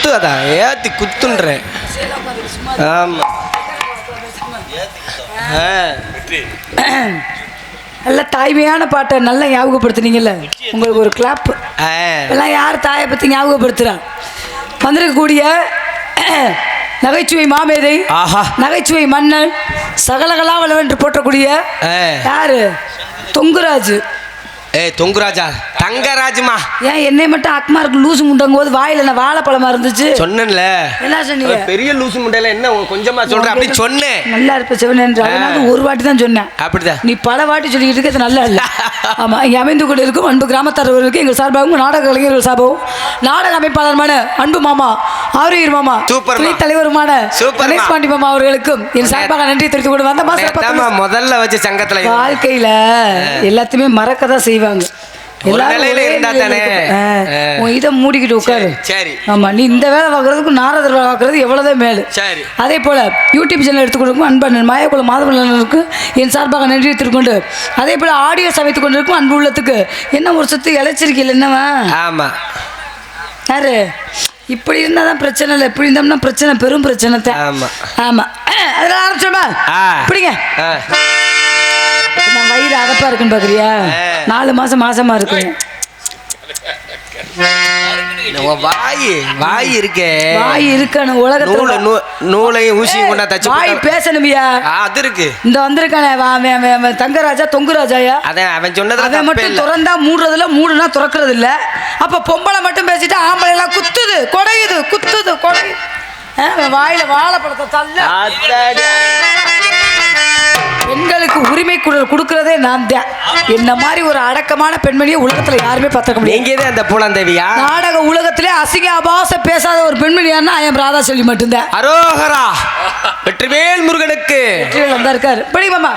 குத்து அதான் ஏத்தி குத்துன்றேன். ஆமா நல்ல தாய்மையான பாட்டை நல்லா ஞாபகப்படுத்துனீங்கல்ல. உங்களுக்கு ஒரு கிளாப். எல்லாம் யார் தாயை பற்றி ஞாபகப்படுத்துகிறா? வந்திருக்கக்கூடிய நகைச்சுவை மாமேதை, நகைச்சுவை மன்னன், சகலகலா வளவென்று போற்றக்கூடிய யாரு? தொங்குராஜ். தொங்குராஜா? தங்கராஜ்மா. ஏன் என்னை மட்டும் அக்மாருக்கு லூசு முண்டங்க போது வாயில என்ன வாழைப்பழமா இருந்துச்சு? சொன்னேன்ல. என்ன சொன்னீங்க? பெரிய லூசு முண்டையில என்ன கொஞ்சமா சொல்ற? அப்படி சொன்னேன். நல்லா இருப்ப சிவன். ஒரு வாட்டி தான் சொன்னேன். அப்படிதான் நீ பல வாட்டி சொல்லிக்கிட்டு இருக்கிறது நல்லா இல்லை. ஆமா, இங்கே அமைந்து கொண்டு இருக்கும் அன்பு கிராமத்தாரர்களுக்கு எங்கள் சார்பாகவும் நாடக கலைஞர்கள் சார்பாகவும் நாடக அமைப்பாளருமான அன்பு மாமா ஆரோக்கியர் மாமா துணை தலைவருமான கணேஷ் பாண்டி மாமா அவர்களுக்கும் என் சார்பாக நன்றி தெரிவித்துக் கொண்டு வந்த மாசம் முதல்ல வச்சு சங்கத்துல வாழ்க்கையில எல்லாத்தையுமே மறக்கதான் செய்வாங்க. இதை மூடிக்கிட்டு உட்காரு. ஆமா, நீ இந்த வேலை பார்க்கறதுக்கு நாரதர் பார்க்கறது எவ்வளவுதான் மேலு. அதே போல யூடியூப் சேனல் எடுத்துக்கொண்டிருக்கும் அன்பன் மாயக்குள மாதவனுக்கு என் சார்பாக நன்றி தெரிவித்துக்கொண்டு, அதே போல ஆடியோ சமைத்துக் கொண்டிருக்கும் அன்பு உள்ளத்துக்கு என்ன ஒரு சொத்து இழைச்சிருக்கீங்க என்னவா? ஆமா யாரு? இப்படி இருந்தா தான் பிரச்சனை இல்லை, இப்படி இருந்தோம்னா பிரச்சனை, பெரும் பிரச்சனை தான். ஆமா ஆமா, அதெல்லாம் ஆரம்பிச்சோமா? இப்படிங்க வயிறு அடப்பா இருக்குன்னு பாக்குறியா? 4 மாசம் மாசமா இருக்கு. வாய் இருக்கே, வாய் இருக்கணும். உலகத்துல நூலையும் ஊசியும் கொண்டா தச்சு வாய் பேசணுமியா? அது இருக்கு. இந்த வந்திருக்கானே தங்கராஜா தொங்குராஜாயா, அதான் அவன் சொன்னது. அவன் மட்டும் திறந்தா மூடுறதுல, மூடுனா திறக்கிறது இல்ல. அப்ப பொம்பளை மட்டும் பேசிட்டு ஆம்பளை எல்லாம் குத்துது கொடையுது, குத்துது கொடையுது. வாயில வாழைப்பழத்தை தள்ள. பெண்களுக்கு உரிமை கொடுக்கறதே நான் தான். என்ன மாதிரி ஒரு அடக்கமான பெண்மணியை உலகத்துல யாருமே பார்த்துக்க முடியாது. அந்த பூலாந்தேவியா? நாடக உலகத்திலே அசிங்க அபாச பேசாத ஒரு பெண்மணியானா ஐயம் ராதா சொல்லி மட்டும்தான். அரோகரா வெற்றிவேல் முருகனுக்கு. வெற்றிவேல் வந்தா இருக்காரு. படி மாமா.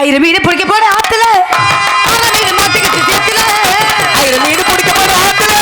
ஐயர் மீன் பிடிக்க போற ஆத்துல மாட்டிக்கிட்டு சேர்த்துல, ஐயர் மீன் பிடிக்க போற ஆத்துல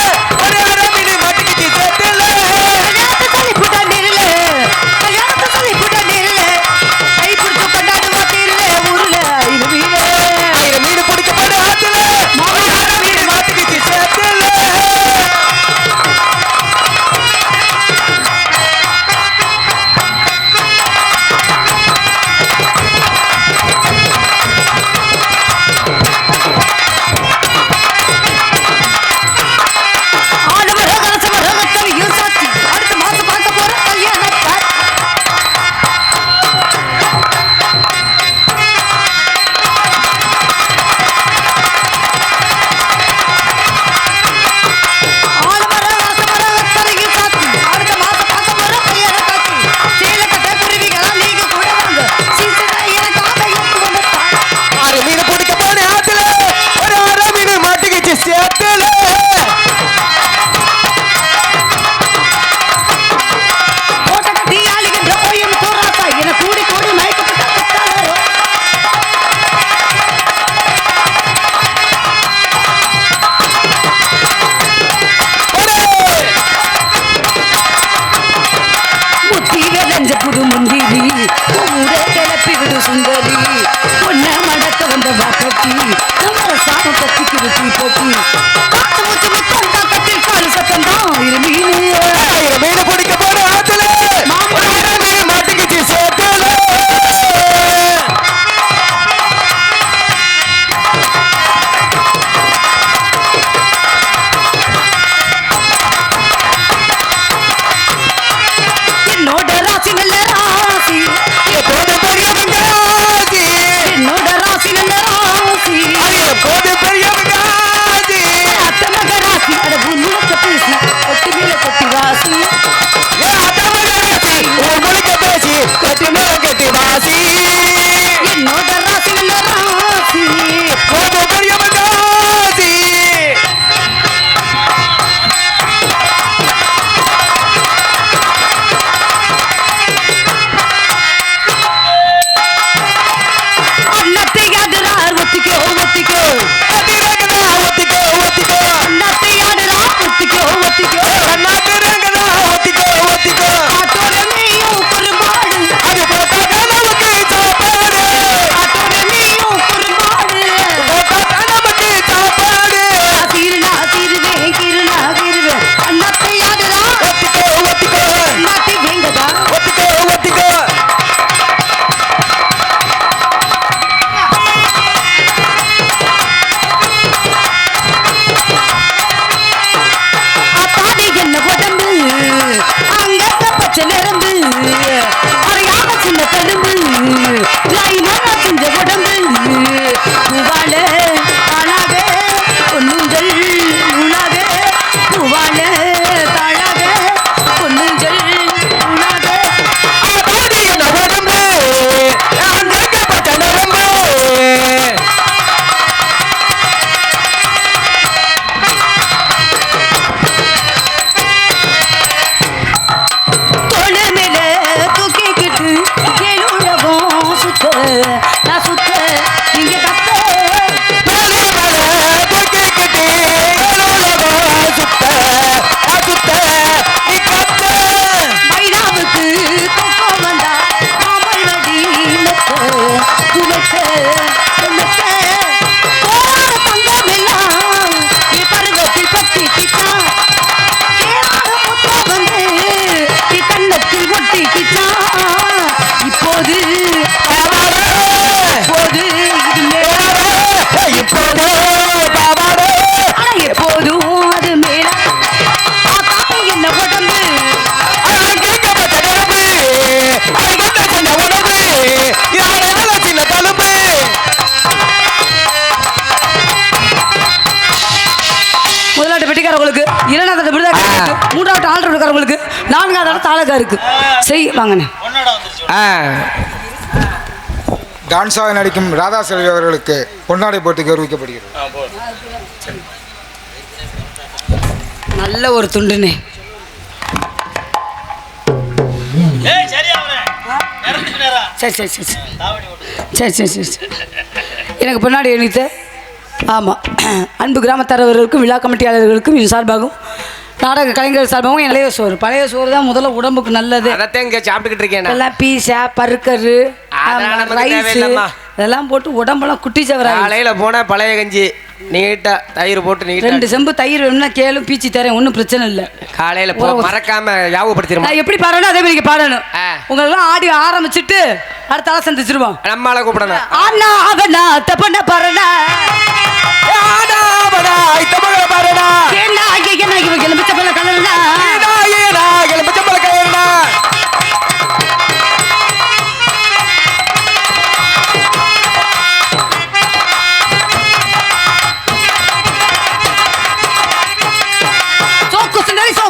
குடிக்காரவங்களுக்கு, இரண்டாவது விருதாக்காரங்களுக்கு, மூன்றாவது ஆல்ரவுண்ட் இருக்காரவங்களுக்கு, நான்காவது தாளக்கா இருக்கு. சரி வாங்கண்ணே. டான்ஸாக நடிக்கும் ராதா செல்வி அவர்களுக்கு பொன்னாடை போட்டு கௌரவிக்கப்படுகிறது. நல்ல ஒரு துண்டுனே. சரி சரி சரி சரி சரி சரி சரி எனக்கு பொன்னாடி அணித்த ஆமாம் அன்பு கிராமத்தாரவர்களுக்கும் விழா கமிட்டியாளர்களுக்கும் இது சார்பாகவும் நாடக கலைஞர் சார்பாகவும் இளைய சோறு பழைய சோறு தான் முதல்ல உடம்புக்கு நல்லது. அதான் இங்கே சாப்பிட்டுக்கிட்டு இருக்கேன். எல்லாம் பீஸா பருக்கரு ரைஸ் இதெல்லாம் போட்டு உடம்பெல்லாம் குட்டி சவரா. காலையில் போனால் பழைய கஞ்சி நீட்டா தயிர் போட்டு நீட்டா 2 செம்பு தயிர் வேணும்னா கேளும் பீச்சி தரேன், ஒன்றும் பிரச்சனை இல்லை. காலையில் மறக்காம ஞாபகப்படுத்திடுவோம். நான் எப்படி பாடணும் அதே மாதிரி பாடணும். உங்களெல்லாம் ஆடி ஆரம்பிச்சுட்டு அடுத்த ஆளை சந்திச்சிருவோம். நம்மளால கூப்பிடணும். ஆனா அவனா தப்பன பாருனா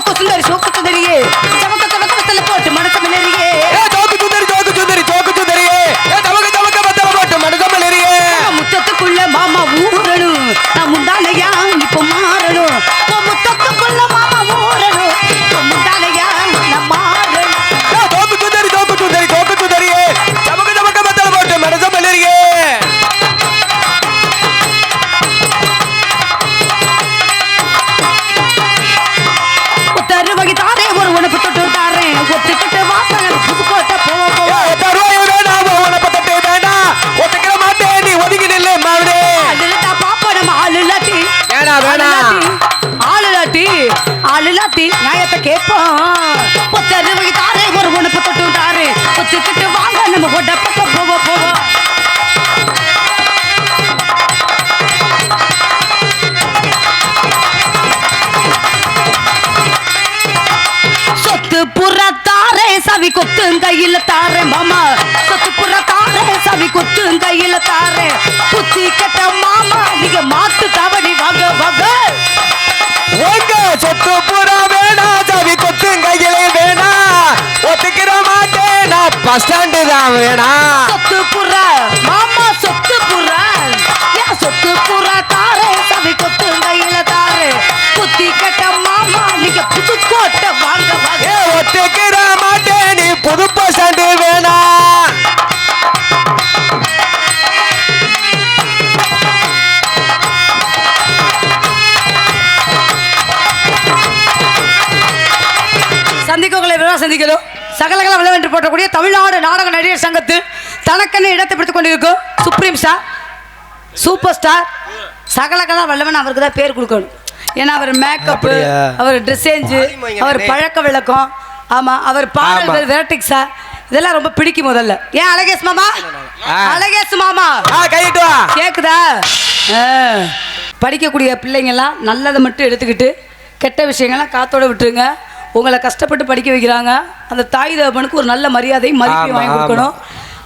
போட்டு மனசு முத்தத்துக்குள்ள மாமா ஊரணும் நான் முந்தானையா இப்ப மாறணும். முத்தத்துக்குள்ள மாமா ஊரணும் முந்தானையா நான் மாறணும். தருவகை தாரே ஒரு உனப்பு தொட்டு தாரேன் ஒத்துக்கிட்டு வாசல் புதுக்கோட்டை ஆளுலாட்டி நியாயத்தை கேட்போம். தருவகை தாரே ஒரு உனப்பு தொட்டு தாரே ஒத்துக்கிட்டு வாங்க நம்ம கொண்ட பக்கம் போவோம். சொத்து புற தாரே சவி கொத்து கையில தாரே மாமா சொத்து புற தாரே சவி கொத்து கையில தாரே புத்தி கட்ட மாமா நீங்க மாத்து தவடி வாங்க வாங்க. உங்க சொத்து புற வேணா சவி கொத்து கையில வேணா ஒத்துக்கிற மாட்டேன் நான் பஸ் ஸ்டாண்டு தான் வேணா. சொத்து புற மாமா சொத்து புற சொத்து புற தாரே சவி கொத்து கையில தாரே புத்தி கட்ட மாமா நீங்க புதுக்கோட்டை வாங்க வாங்க. ஒத்துக்கிற மாட்டேன் நீ புது பஸ் ஸ்டாண்டு வேணா. சந்திக்கணும் சகலகல விளைவென்று போட்டக்கூடிய தமிழ்நாடு நாடக நடிகர் சங்கத்தில் தனக்கென இடத்தை பிடித்துக் கொண்டிருக்கும் சுப்ரீம் ஸ்டார் சூப்பர் ஸ்டார் சகலகலா வல்லவன் அவருக்கு தான் பேர் கொடுக்கணும். ஏன்னா அவர் மேக்கப்பு அவர் ட்ரெஸ்ஸேஞ்சு அவர் பழக்க விளக்கம் ஆமாம் அவர் பாடல்கள் வெரைட்டிக்ஸா இதெல்லாம் ரொம்ப பிடிக்கும். முதல்ல ஏன் அழகேஷ் மாமா அழகேஷ் மாமா கேக்குதா? படிக்கக்கூடிய பிள்ளைங்கள்லாம் நல்லதை மட்டும் எடுத்துக்கிட்டு கெட்ட விஷயங்கள்லாம் காத்தோட விட்டுருங்க. உங்களை கஷ்டப்பட்டு படிக்க வைக்கிறாங்க. அந்த தாய் தகப்பனுக்கு ஒரு நல்ல மரியாதை மதிப்பை வாங்கி கொடுக்கணும்.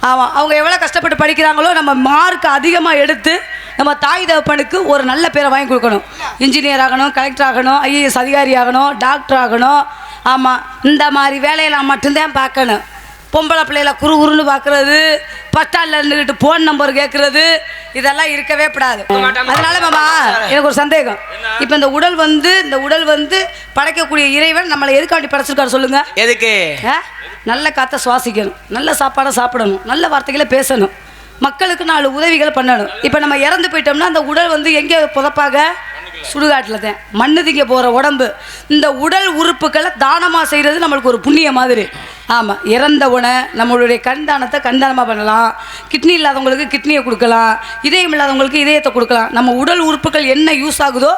ஆமாம் அவங்க எவ்வளோ கஷ்டப்பட்டு படிக்கிறாங்களோ நம்ம மார்க் அதிகமாக எடுத்து நம்ம தாய் தகப்பனுக்கு ஒரு நல்ல பேரை வாங்கி கொடுக்கணும். இன்ஜினியர் ஆகணும், கலெக்டர் ஆகணும், ஐஏஎஸ் அதிகாரி ஆகணும், டாக்டர் ஆகணும். ஆமாம் இந்த மாதிரி வேலையெல்லாம் மட்டும்தான் பார்க்கணும். பொம்பளை பிள்ளைகளை குறுன்னு பார்க்குறது, பஸ் ஸ்டாண்டில் இருந்துக்கிட்டு ஃபோன் நம்பர் கேட்குறது இதெல்லாம் இருக்கவே கூடாது. அதனால மாமா எனக்கு ஒரு சந்தேகம். இப்போ இந்த உடல் வந்து படைக்கக்கூடிய இறைவன் நம்மளை எதுக்காண்டி படைச்சிருக்காரு சொல்லுங்க? எதுக்கு? நல்ல காற்றை சுவாசிக்கணும், நல்ல சாப்பாடை சாப்பிடணும், நல்ல வார்த்தைகளை பேசணும், மக்களுக்கு 4 உதவிகள் பண்ணணும். இப்போ நம்ம இறந்து போயிட்டோம்னா அந்த உடல் வந்து எங்கே புதைப்பாக? சுடுகாட்டில் தான். மண்ணு திங்க போகிற உடம்பு. இந்த உடல் உறுப்புகளை தானமாக செய்கிறது நம்மளுக்கு ஒரு புண்ணிய மாதிரி. ஆமாம் இறந்தவுடனே நம்மளுடைய கண்தானத்தை கண்தானமாக பண்ணலாம். கிட்னி இல்லாதவங்களுக்கு கிட்னியை கொடுக்கலாம், இதயம் இல்லாதவங்களுக்கு இதயத்தை கொடுக்கலாம். நம்ம உடல் உறுப்புகள் என்ன யூஸ் ஆகுதோ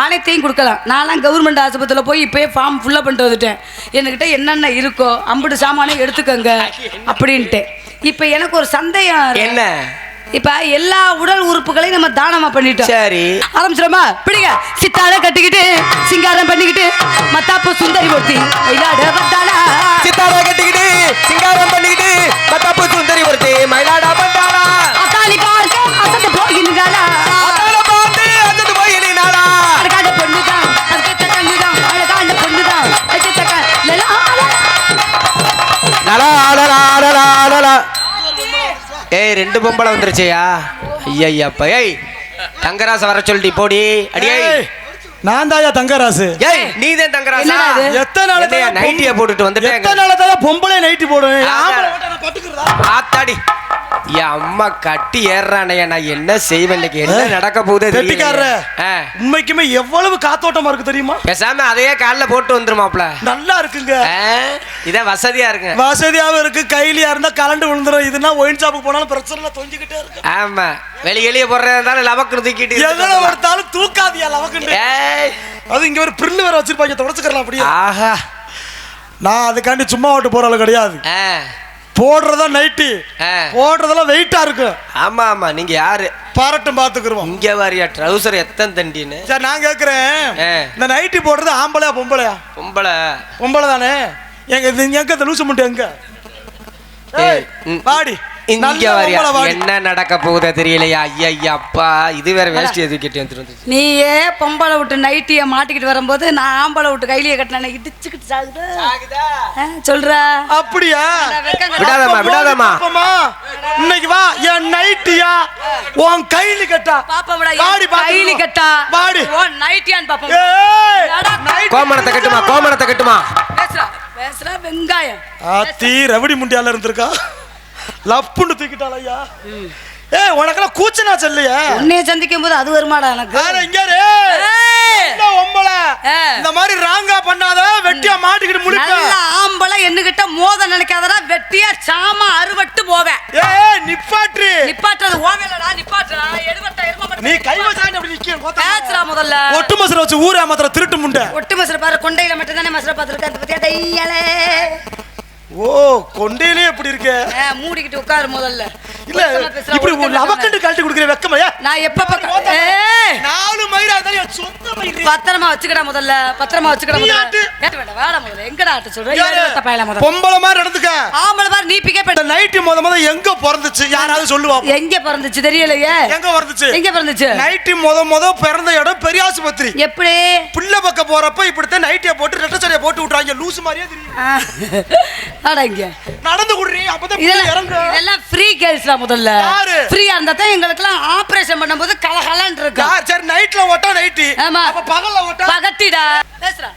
அனைத்தையும் கொடுக்கலாம். நான்லாம் கவர்மெண்ட் ஆஸ்பத்திரியில் போய் இப்போயே ஃபார்ம் ஃபுல்லாக பண்ணிட்டு வந்துட்டேன். என்கிட்ட என்னென்ன இருக்கோ அம்புட்டு சாமானே எடுத்துக்கோங்க அப்படின்ட்டு. இப்போ எனக்கு ஒரு சந்தேகம். என்ன? இப்ப எல்லா உடல் உறுப்புகளையும் நம்ம தானமா பண்ணிட்டோம். சரி ஆரம்பிச்சிரோமா? பிடிங்க. சித்தாட கட்டிக்கிட்டு சிங்காரம் பண்ணிக்கிட்டு மத்தாப்பு சுந்தரி ஒருத்தி மயிலாட வந்தாளா. சித்தாட கட்டிக்கிட்டு சிங்காரம் பண்ணிக்கிட்டு மத்தாப்பு சுந்தரி ஒருத்தி மயிலாட வந்தாளா. அத்தாலி பார்க்க அசந்து போய் நின்றாளா. அத்தால பார்த்து அசந்து போய் நின்றாளா. அடகாட பொண்ணுதான் அதுக்கு ஏய் 2 பொம்பளை வந்துருச்சேயா ஐயப்பா ஏய் தங்கராச வர சொல்லிட்டு போடி அடியே நான் தாயா தங்கராசு. ஏய் நீ தான் தங்கராசா எத்தனை நாளா நைட்டியா போட்டுட்டு வந்துட்டேன் எத்தனை நாளா தான் பொம்பளை நைட்டி போடுவேன் ஆம்பளை ஓட்ட நான் பட்டுக்குறதா ஆத்தாடி என் அம்மா கட்டி ஏறானே நான் என்ன செய்வேன் இன்னைக்கு என்ன நடக்க போகுது கெட்டிக்காரரே உண்மைக்குமே எவ்வளவு காத்தோட்டமா இருக்கு தெரியுமா பேசாம அதையே கால்ல போட்டு வந்துருமாப்ல நல்லா இருக்குங்க இதான் வசதியா இருக்கு வசதியாவும் இருக்கு கையிலயா இருந்தா கலண்டு விழுந்துரும் இதுனா ஒயின் ஷாப்புக்கு போனாலும் பிரச்சனை தொங்கிக்கிட்டே இருக்கு ஆமா வெளியே போறதா லவக்கு தூக்கிட்டு எவ்வளவு வரத்தாலும் தூக்காதியா லவக்கு அது இங்க ஒரு பிரில்லு வேற வச்சிருப்பாங்க தொடச்சுக்கலாம் அப்படியே ஆஹா நான் அதுக்காண்டி சும்மா ஓட்டு போறாள் கிடையாது போடுறதா நைட்டி போடுறதெல்லாம் வெயிட்டா இருக்கு ஆமா ஆமா நீங்க யாரு பாரட்டும் பாத்துக்கிறோம் இங்க வாரியா ட்ரவுசர் எத்தனை தண்டின்னு சரி நான் கேக்குறேன் இந்த நைட்டி போடுறது ஆம்பளையா பொம்பளையா பொம்பளை தானே எங்க எங்க இந்த லூசு முட்டை எங்க பாடி இங்க வாரியா என்ன நடக்க போகுதா தெரியலையா ஐயா அப்பா இது வேற வேஷ்டி எதுக்கிட்டு வந்துட்டு நீயே பொம்பளை விட்டு நைட்டிய மாட்டிக்கிட்டு வரும்போது நான் ஆம்பளை விட்டு கையிலேயே கட்டின இடிச்சுக்கிட்டு சாகுதா சொல்ற அப்படியா விடாதம்மா இன்னைக்கு வா என் நைட்டியா உன் கையில கட்டா பாடி கையில கட்டா பாடி உன் நைட்டியான்னு பாப்போம் கோமணத்தை கட்டுமா பேசுறா வெங்காயம் ஆத்தி ரவடி முண்டியால இருந்திருக்கா லப்புன்னு தூக்கிட்டாள் ஐயா உனக்கெல்லாம் கூச்சனா சொல்லையா உன்னைய சந்திக்கும் போது அது வருமாடா எனக்கு இந்த மாதிரி ராங்கா பண்ணாத வெட்டியா மாட்டிக்கிட்டு முழிப்ப ஆம்பளை என்னகிட்ட மோத நினைக்காதடா வெட்டியா சாம அறுவட்டு போவேன் நிப்பாட்டுறது ஓவேலடா நிப்பாட்டுறா எடுவட்ட நீ கை வச்சானே அப்படி நிக்க பேசுறா முதல்ல ஒட்டு மசர வச்சு ஊரே மாத்திர திருட்டு முண்டை ஒட்டு மசர பாரு கொண்டையில மட்டும் தானே மசர பாத்துருக்க அந்த பத்தியா டையலே ஓ கொண்டையிலே எப்படி இருக்க மூடிக்கிட்டு உட்காரு முதல்ல இல்ல இப்படி லவக்கண்டு கழட்டி குடுக்குற வெக்கமையா நான் எப்ப நாலு மயிரா தான் சொந்த மயிர் பத்திரமா வச்சுக்கடா முதல்ல பத்திரமா வச்சுக்கடா முதல்ல கேட்ட வேண்டாம் வேட முதல்ல எங்கடா ஆட்ட சொல்ற ஏறட்ட பயல முதல்ல பொம்பளை மாதிரி நடந்துக்க ஆம்பளை மாதிரி நீ பிக்கே பண்ண நைட் முத எங்க பிறந்துச்சு யாராவது சொல்லுவா எங்க பிறந்துச்சு தெரியலையே எங்க பிறந்துச்சு நைட் முத பிறந்த இடம் பெரிய ஆஸ்பத்திரி எப்படி புள்ள பக்க போறப்ப இப்படித்தான் நைட்டிய போட்டு ரெட்ட சடைய போட்டு விட்டுறாங்க லூசு மாதிரியே தெரியும் அடங்க நடந்து குடுறீ அப்பதான் இறங்க இதெல்லாம் ஃப்ரீ கேஸ்ல முதல்ல ஃப்ரீயா இருந்தா தான் எங்களுக்குலாம் ஆபரேஷன் பண்ணும்போது கலகலன்னு இருக்கு சரி நைட்ல ஓட்டா நைட்டி அப்ப பகல்ல ஓட்டா பகட்டிடா பேசுறா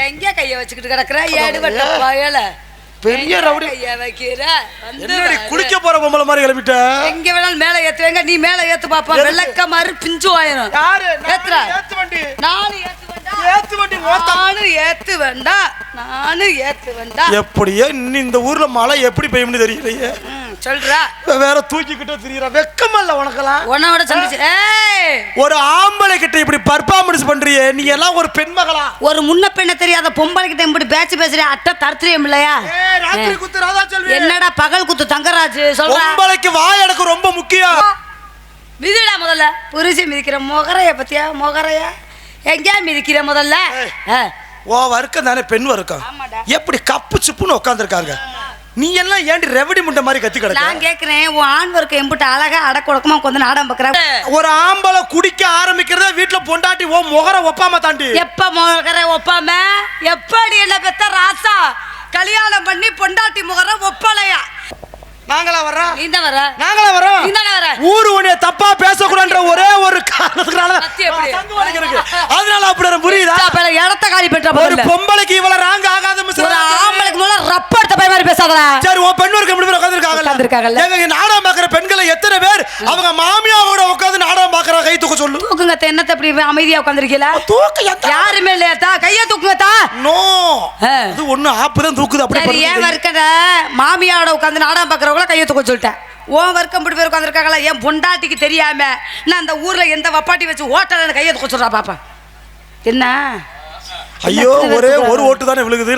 எங்க கைய வச்சுக்கிட்டு கிடக்குற ஏடுவட்ட பயல பெரிய ரவுடி கைய வைக்கிற என்னடி குளிக்க போற பொம்பளை மாதிரி கிளம்பிட்ட எங்க வேணாலும் மேல ஏத்துவேங்க நீ மேல ஏத்து பாப்பா வெள்ளக்க மாதிரி பிஞ்சு ஆயிரும் யாரு ஏத்துறா ஏத்து வண்டி நானு ஏத்து வண்டா எப்படியே இந்த ஊர்ல மழை எப்படி பெய்யும்னு தெரியலையே சொல்றா வேற தூக்கிக்கிட்டே தெரியற வெக்கமல்ல உனக்கெல்லாம் உன்னோட சந்திச்சு ஒரு ஆம்பளை கிட்ட இப்படி பர்ஃபார்மன்ஸ் பண்றியே நீ எல்லாம் ஒரு பெண் மகளா ஒரு முன்ன பெண்ண தெரியாத பொம்பளை கிட்ட இப்படி பேசுறியா அட்டை தரத்திரியம் இல்லையா ராத்திரி குத்து ராதா செல்வி என்னடா பகல் குத்து தங்கராஜ் சொல்ற பொம்பளைக்கு வாய் எனக்கு ரொம்ப முக்கியம் மிதிடா முதல்ல புரிசி மிதிக்கிற முகரைய பத்தியா முகரையா எங்க மிதிக்கிற முதல்ல ஓ வர்க்கம் தானே பெண் வர்க்கம் எப்படி கப்பு சுப்புன்னு உட்காந்துருக்காங்க நீ எல்லாம் ஏண்டி ரெவடி முண்டை மாதிரி கத்தி கிடக்க நான் கேக்குறேன் உன் ஆண் வர்க்கம் எம்பிட்டு அழகா அடக்குடக்கமா கொஞ்சம் நாடம் பாக்குற ஒரு ஆம்பளை குடிக்க ஆரம்பிக்கிறத வீட்டுல பொண்டாட்டி ஓ முகர ஒப்பாம தாண்டி எப்ப முகர ஒப்பாம எப்படி என்ன பெத்த ராசா கல்யாணம் பண்ணி பொண்டாட்டி முகர ஒப்பலையா நாங்களா வர்றோம் நீங்க வர நாங்களா வர்றோம் நீங்க வர ஊரு உன்னை தப்பா பேசக்கூடாதுன்ற ஒரே ஒரு காரணத்துக்குனால அதனால அப்படி புரியுதா இடத்த காலி பெற்ற ஒரு பொம்பளைக்கு இவ்வளவு ராங்க ஆகாத ஒரு ஆம்பளைக்கு முதல்ல ரப்ப எடுத்த பை மாதிரி பேசாதடா சரி உன் பெண் வர்க்கம் எப்படி உட்கார்ந்திருக்காங்கல்ல எங்க நாடகம் பாக்குற பெண்களை எத்தனை பேர் அவங்க மாமியாவோட உட்கார்ந்து நாடகம் பாக்குற கை தூக்க சொல்லு தூக்குங்க என்னத்த இப்படி அமைதியா உட்கார்ந்திருக்கீல தூக்க யாருமே இல்லையா கைய தூக்குங்க நோ அது ஒண்ணு ஆப்பு தான் தூக்குது அப்படி ஏன் வர்க்கட மாமியாவோட உட்கார்ந்து நாடகம் பாக்குற கையை தூக்க சொல்லிட்டேன் ஓன் வர்க்கம் இப்படி பேர் உட்காந்துருக்காங்களா என் பொண்டாட்டிக்கு தெரியாம நான் அந்த ஊர்ல எந்த வப்பாட்டி வச்சு ஓட்டல கையை தூக்க சொல்றா பாப்பா என்ன ஐயோ ஒரே ஒரு ஓட்டு தானே விழுகுது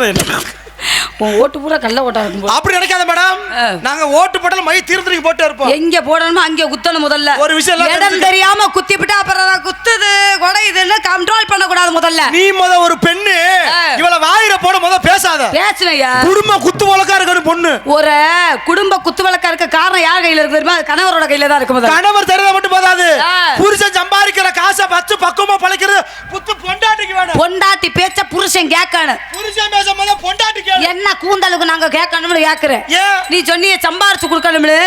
உன் ஓட்டு பூரா கள்ள ஓட்டா இருக்கும் அப்படி நினைக்காத மேடம் நாங்க ஓட்டு போட்டல மை தீர்ந்துக்கு போட்டு இருப்போம் எங்க போடணுமோ அங்க குத்தணும் முதல்ல ஒரு விஷயம் இடம் தெரியாம குத்தி விட்டா அப்புறம் குத்துது குடையுதுன்னு கண்ட்ரோல் பண்ண கூடாது முதல்ல நீ ஒரு பெண்ணு இவள வாயில போட பேசாத பேசுனையா குடும்ப குத்து வழக்கா இருக்க பொண்ணு ஒரு குடும்ப குத்து வழக்கா இருக்க காரணம் யார் கையில இருக்கு தெரியுமா கணவரோட கையில தான் இருக்கு கணவர் தெரியாத மட்டும் போதாது புருஷன் சம்பாதிக்கிற காசை வச்சு பக்குவமா பழைக்கிறது புத்து பொண்டாட்டிக்கு வேணும் பொண்டாட்டி பேச்ச புருஷன் கேட்கணும் புருஷன் பேசும்போது பொண்டாட்டி என்ன கூந்தலுக்கு நாங்க கேட்கணும்னு கேக்குறேன் நீ சொன்னிய சம்பாரிச்சு கொடுக்கணும்னு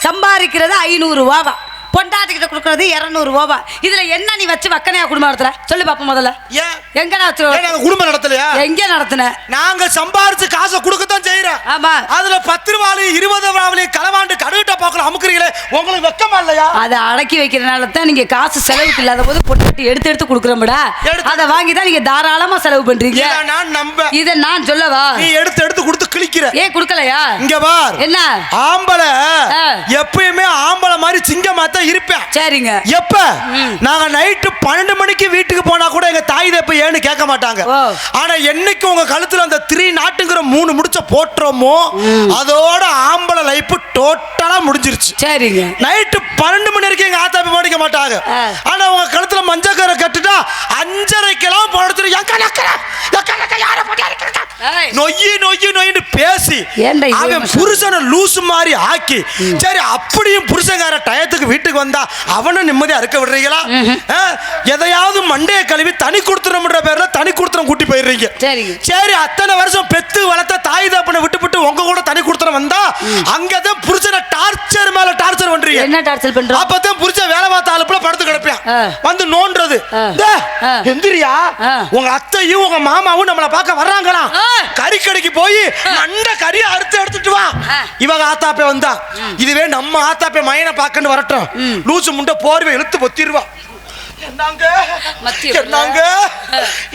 சம்பாதிக்கிறது 500 ரூபாவா, பொண்டாட்டிக்கிட்ட கொடுக்கறது 200 ரூபாவா. இதுல என்ன நீ வச்சு வக்கனையா குடும்பம் நடத்துற சொல்லு பாப்போம். முதல்ல எங்க குடும்பம் நடத்தலையா? எங்க நடத்துன? நாங்க சம்பாரிச்சு காசை கொடுக்கத்தான் செய்யறோம். ஆமா, அதுல 10 ரூபாய் 20 ரூபாய் களவாண்டு கடுகிட்ட பாக்கல அமுக்குறீங்களே, உங்களுக்கு வெக்கமா இல்லையா? அதை அடக்கி வைக்கிறனால தான் நீங்க காசு செலவுக்கு இல்லாத போது பொண்டாட்டி எடுத்து எடுத்து கொடுக்குறோம்டா. அதை வாங்கி தான் நீங்க தாராளமா செலவு பண்றீங்க. நான் நம்ப இதை நான் சொல்லவா? நீ எடுத்து எடுத்து கொடுத்து கிழிக்கிற. ஏன் கொடுக்கலையா? இங்க பார், என்ன ஆம்பளை எப்பயுமே ஆம்பளை மாதிரி சிங்கமா தான் இருப்பேன். சரிங்க. எப்ப நாங்க நைட்டு 12 மணிக்கு வீட்டுக்கு போனா கூட எங்க தாய் தப்ப ஏன்னு கேட்க மாட்டாங்க. ஆனா என்னைக்கு உங்க கழுத்துல அந்த 3 நாட்டுங்கிற 3 முடிச்ச போட்டுறோமோ அதோட ஆம்பளை லைஃப் டோட்டலா முடிஞ்சிருச்சு. சரிங்க. நைட்டு 12 மணி வரைக்கும் எங்க ஆத்தாப்பி மாட்டிக்க மாட்டாங்க. ஆனா உங்க கழுத்துல மஞ்சக்கரை கட்டுட்டா 5:30க்கெல்லாம் போடுறது நொய்யி நொய்யி நொய்னு பேசி அவன் புருஷனை லூசு மாதிரி ஆக்கி, சரி அப்படியும் புருஷங்கார டயத்துக்கு வீட்டுக்கு வந்தா அவனும் நிம்மதியா இருக்க விடுறீங்களா? எதையாவது மண்டையை கழுவி தனி கொடுத்துறோம்ன்ற பேர்ல தனி கொடுத்துறம் கூட்டி போயிடுறீங்க. சரி அத்தனை வருஷம் பெத்து வளர்த்த தாய் தப்பனை விட்டு உங்க கூட தனி கொடுத்துறம் வந்தா அங்கதான் புருஷனை டார்ச்சர் மேல டார்ச்சர் பண்றீங்க. என்ன டார்ச்சர் பண்ற? அப்பதான் புருஷன் வேலை பார்த்த ஆளுப்புல படுத்து கிடப்பான் வந்து நோன்றது. எந்திரியா, உங்க அத்தையும் உங்க மாமாவும் நம்மளை பார்க்க வர்றாங்களா, கறிக்கடைக்கு போய் மண்ட கறியை அறுத்து எடுத்துட்டு வா. இவங்க ஆத்தாப்பே வந்தா இதுவே நம்ம ஆத்தாப்பே மயனை பார்க்கன்னு வரட்டும், லூசு முண்டை போர்வை இழுத்து பொத்திடுவா. என்னங்க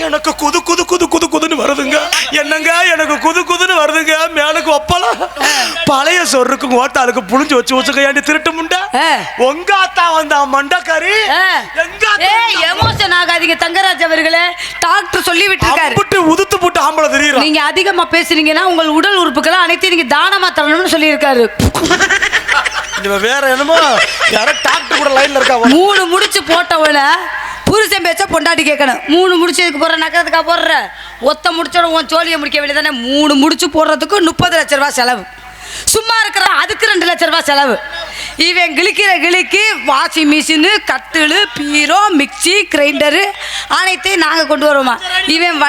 எனக்கு குது குது குது குது குதுன்னு வருதுங்க. என்னங்க எனக்கு குது குதுன்னு வருதுங்க. மேலுக்கு ஒப்பலாம் பழைய சொருக்கு ஓட்டாளுக்கு புளிஞ்சு வச்சு வச்சுக்க ஏண்டி திருட்டு முண்டை. உங்க ஆத்தா வந்தா மண்டக்காரி. எமோஷன் ஆகாதீங்க தங்கராஜ் அவர்களே, டாக்டர் சொல்லி விட்டுருக்காரு. உதுத்து போட்டு ஆம்பளை தெரியும். நீங்க அதிகமா பேசுறீங்கன்னா உங்கள் உடல் உறுப்புகளை அனைத்தையும் நீங்க தானமா தரணும்னு சொல்லி இருக்காரு. வேற என்னமோ யாரோ டாக்டர் கூட லைன்ல இருக்கா. 3 முடிச்சு போட்டவன புருஷன் பேச்ச பொண்டாட்டி கேட்கணும். 3 முடிச்சதுக்கு போற நக்கிறதுக்கா போடுற, ஒத்த முடிச்சோட உன் சோழியை முடிக்க வேண்டியதானே. 3 முடிச்சு போடுறதுக்கு 30 லட்ச ரூபாய் செலவு. சும்மா இருக்கிற அதுக்கு 2 லட்ச ரூபாய் செலவு. இவன் கிழிக்கிற கிழிக்கு வாஷிங் மிஷினு, கட்டிலு, பீரோ, மிக்சி, கிரைண்டரு அனைத்தையும் நாங்கள் கொண்டு வருவோமா. இவன்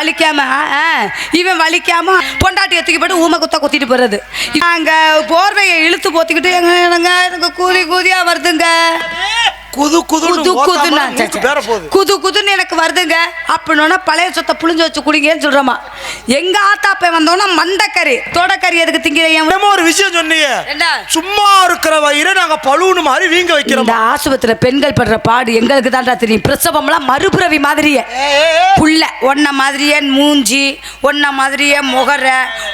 வலிக்காம பொண்டாட்டி எத்துக்கி போட்டு ஊமை குத்தா குத்திட்டு போறது. நாங்கள் போர்வையை இழுத்து போத்திக்கிட்டு எனக்கு கூதி கூதியா வருதுங்க. குது குதுன்னு எனக்கு வருதுங்க. அப்படின்னா பழைய சொத்தை புளிஞ்சு வச்சு குடிங்கன்னு சொல்றோமா. எங்க ஆத்தாப்பை வந்தோம்னா மண்டக்கறி தோடக்கறி எதுக்கு திங்கிறீங்க? ஒரு விஷயம் சொன்னீங்க, சும்மா இருக்கிற வயிறை நாங்க பழுவுன்னு மாதிரி வீங்க வைக்கிறோம். இந்த ஆஸ்பத்திரியில பெண்கள் படுற பாடு எங்களுக்கு தான்டா தெரியும். பிரசவம்லாம் மறுபிறவி மாதிரியே புள்ள ஒன்ன மாதிரியே மூஞ்சி, ஒன்ன மாதிரியே முகர,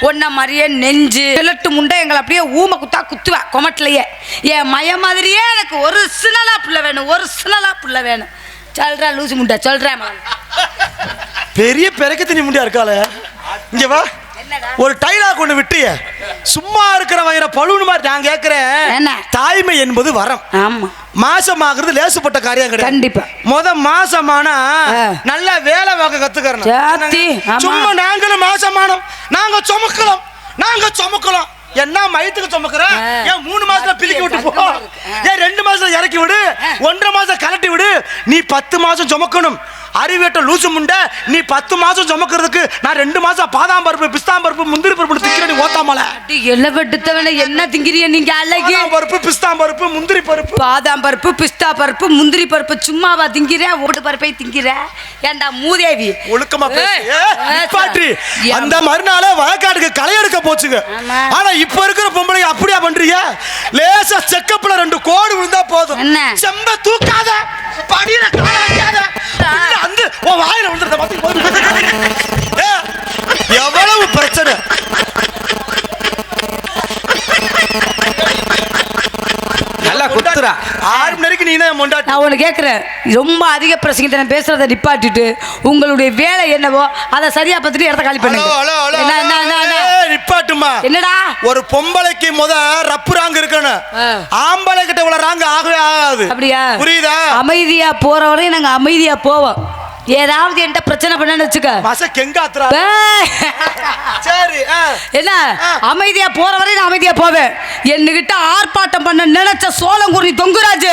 ஒன்ன மாதிரியே நெஞ்சு, கிழட்டு முண்டை எங்களை அப்படியே ஊமை குத்தா குத்துவேன் கொமட்டிலேயே. என் மய மாதிரியே எனக்கு ஒரு சினலா புள்ள வேணும், ஒரு சினலா புள்ள வேணும். சொல்றா லூசு முண்டை சொல்றேன். பெரிய பெருக்க தண்ணி முண்டியா இருக்கால. இங்க வா, ஒரு டைலாக் ஒண்ணு விட்டிய, சும்மா இருக்கிற வயிற பழுன்னு மாதிரி. நான் கேட்கிறேன், தாய்மை என்பது வரம். ஆமா, மாசமாகிறது லேசுப்பட்ட காரியம் கிடையாது. கண்டிப்பா மாசமானா நல்ல வேலை வாங்க கத்துக்கிறோம். சும்மா நாங்களும் மாசமானோம், நாங்க சுமக்கலாம். என்ன மயத்துக்கு சுமக்கிற? ஏன் 3 மாசத்துல பிரிக்க விட்டு போ, ஏன் 2 மாசத்துல இறக்கி விடு, 1.5 மாசம் கலட்டி விடு. நீ 10 மாசம் சுமக்கணும். அறிவேட்ட லூசு முண்டை, நீ 10 மாசம் சுமக்கிறதுக்கு நான் 2 மாசம் பாதாம் பருப்பு, பிஸ்தாம் பருப்பு, முந்திரி பருப்பு திங்கிறேன். ஓத்தாமல என்ன திங்கிறீங்க நீங்க? அழகி பருப்பு, பிஸ்தாம் பருப்பு, முந்திரி பருப்பு, பாதாம் பருப்பு, பிஸ்தா பருப்பு, முந்திரி பருப்பு சும்மாவா திங்கிறேன்? ஓட்டு பருப்பை திங்கிறேன். ஏண்டா மூதேவி, ஒழுக்கமா பேசி அந்த மறுநாள வழக்காட்டுக்கு களை எடுக்க போச்சுங்க. ஆனா இப்ப இருக்கிற பொம்பளை அப்படியா பண்றீங்க? லேசா செக்கப்ல 2 கோடு விழுந்தா போதும், செம்ப தூக்காத, படியில கால வைக்காத, அந்த வாயில விழுந்துறத பத்தி எவ்வளவு பிரச்சனை. நல்லா குத்துறா. 6 மணி நேரத்துக்கு நீ தான் மொண்டாட்டி. நான் உன்னை கேட்குறேன், ரொம்ப அதிக பிரசங்கிட்ட பேசுறதை நிப்பாட்டிட்டு உங்களுடைய வேலை என்னவோ அதை சரியா பார்த்துட்டு இடத்த காலி பண்ணுங்க. நிப்பாட்டுமா? என்னடா, ஒரு பொம்பளைக்கு ரப்பு ராங்க இருக்கணும், ஆம்பளை கிட்ட இவ்வளவு ராங்க ஆகவே ஆகாது. அப்படியா? புரியுதா? அமைதியா போற வரையும் நாங்க அமைதியா போவோம். ஏதாவது என்கிட்ட பிரச்சனை பண்ணு வச்சுக்க மச கெங்காத்ரா. ஏய். சரி என்ன அமைதியா போற வரை நான் அமைதியா போவேன். என்கிட்ட ஆர்ப்பாட்டம் பண்ண நினைச்ச சோளங்குருவி தொங்குராஜ்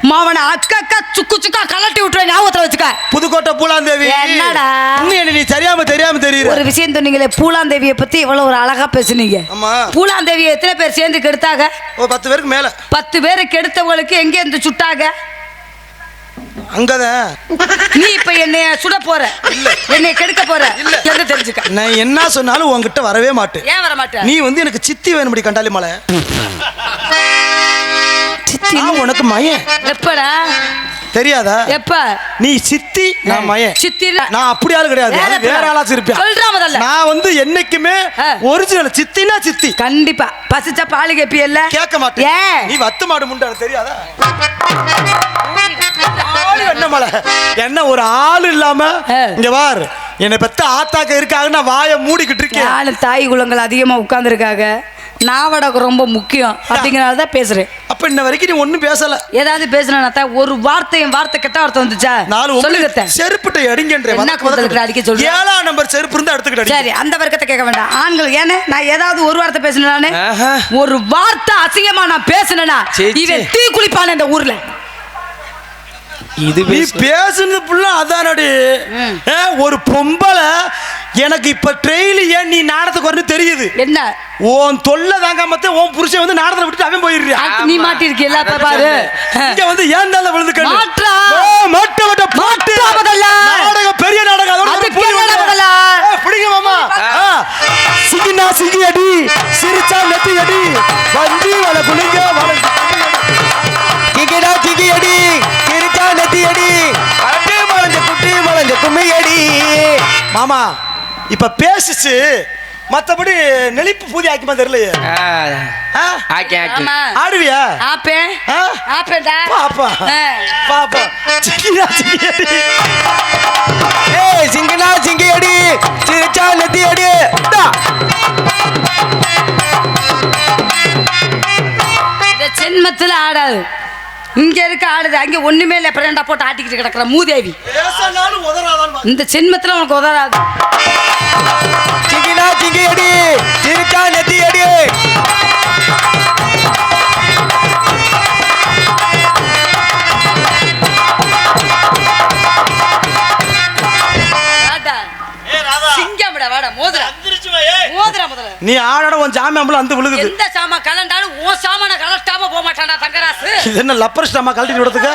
மாவன அக்கா சுக்கு சுக்கா கலட்டி விட்டுற ஞாபகத்துல வச்சுக்க. புதுக்கோட்டை பூலாந்தேவி என்னடா நீ தெரியாம தெரியுற ஒரு விஷயம் சொன்னீங்களே, பூலாந்தேவியை பத்தி இவ்வளவு ஒரு அழகா பேசுனீங்க. பூலாந்தேவியை எத்தனை பேர் சேர்ந்து கெடுத்தாங்க? 10 பேருக்கு மேல. 10 பேரை கெடுத்தவங்களுக்கு எங்க இருந்து சுட்டாங்க? அங்கதான். நீ இப்ப என்னைய சுட போற, என்னைய கெடுக்க போற, எங்க தெரிஞ்சுக்க. நான் என்ன சொன்னாலும் உன்கிட்ட வரவே மாட்டேன். ஏன் வர மாட்டேன்? நீ வந்து எனக்கு சித்தி வேணும்படி கண்டாலி மலை. சித்தி உனக்கு மயன் எப்படா தெரியாதா? எப்ப நீ சித்தி நான் மயன். சித்தி நான் அப்படி ஆளு கிடையாது, வேற ஆளாச்சு இருப்பேன். சொல்றா முதல்ல. நான் வந்து என்னைக்குமே ஒரிஜினல் சித்தினா சித்தி. கண்டிப்பா பசிச்சா பால் கேப்பியல்ல? கேட்க மாட்டேன். ஏன் நீ வத்து மாடு முண்டான தெரியாதா? என்ன மலை என்ன ஒரு ஆள் இல்லாம இங்க பாரு, என்னை பெத்த ஆத்தாக்க இருக்காங்க, நான் வாயை மூடிக்கிட்டு இருக்கேன். நாலு தாய் குலங்கள் அதிகமா உட்கார்ந்து இருக்காங்க. நாவடக்கு ரொம்ப முக்கியம் அப்படிங்கறத தான் பேசுறேன். அப்ப இன்ன வரைக்கும் நீ ஒண்ணும் பேசல. ஏதாவது பேசுனா ஒரு வார்த்தை கெட்ட வார்த்தை வந்துச்சா? சொல்லுங்க. செருப்புட்ட அடிங்கன்றே. என்ன கூதலுக்கு அடிக்க சொல்ற? 7ஆம் நம்பர் செருப்பு இருந்தா எடுத்துக்கிட்டு. சரி, அந்த வர்க்கத்தை கேட்க வேண்டாம். ஆண்கள் ஏனே நான் ஏதாவது ஒரு வார்த்தை பேசினானே, ஒரு வார்த்தை அசிங்கமா நான் பேசினேனா இவன் தீ குளிப்பான இந்த ஊர்ல. இது நீ பேசுனது புள்ள அதானடி. ஒரு பொம்பளை எனக்கு இப்ப ட்ரெயிலி ஏன் நீ நாடத்துக்கு வரணும் தெரியுது. என்ன உன் தொல்லை தாங்க மத்த உன் புருஷன் வந்து நாடத்துல விட்டு அவன் போயிடுறியா? நீ மாட்டி இருக்கீல்ல பாரு. இங்க வந்து ஏன் தால விழுந்துக்க மாட்றா மாட்ட மாட்ட பாட்டு முதல்ல நாடகம் பெரிய நாடகம் அதோட முதல்ல புடிங்க மாமா. சிங்கினா சிங்கி அடி சிரிச்சா நெத்தி அடி வண்டி வல புளிங்க வல கிகிடா கிகி அடி சிரிச்சா நெத்தி அடி அடி மலஞ்ச குட்டி மலஞ்ச கும்மி அடி. மாமா இப்ப பேசிச்சு, மத்தபடி நெளிப்பு பூதி ஆக்கிமா தெரியலையே. ஆடுவியா? பாப்பா பாப்பா சிங்கினா சிங்கி அடி. ஏய் சிங்கினா சிங்கி அடி சிரிச்சா நெத்தி அடி. ஜென்மத்தில் ஆடாது, இங்க இருக்க ஆடுது, அங்க ஒண்ணுமே இல்ல. பிரண்டா போட்டு ஆட்டிக்கிட்டு கிடக்குற மூதேவி. இந்த ஜென்மத்தில் உனக்கு உதறாது. சிங்கினா சிங்கி அடி சிரிச்சா நெத்தி அடி. நீ ஆடாட உன் ஜாமான் அந்த விழுகுது. எந்த சாமா கலண்டாலும் ஓ சாமான கலட்டாம போக மாட்டான்டா தங்கராசு. இது என்ன லப்பர் ஸ்டாமா கழட்டி விடுறதுக்கு?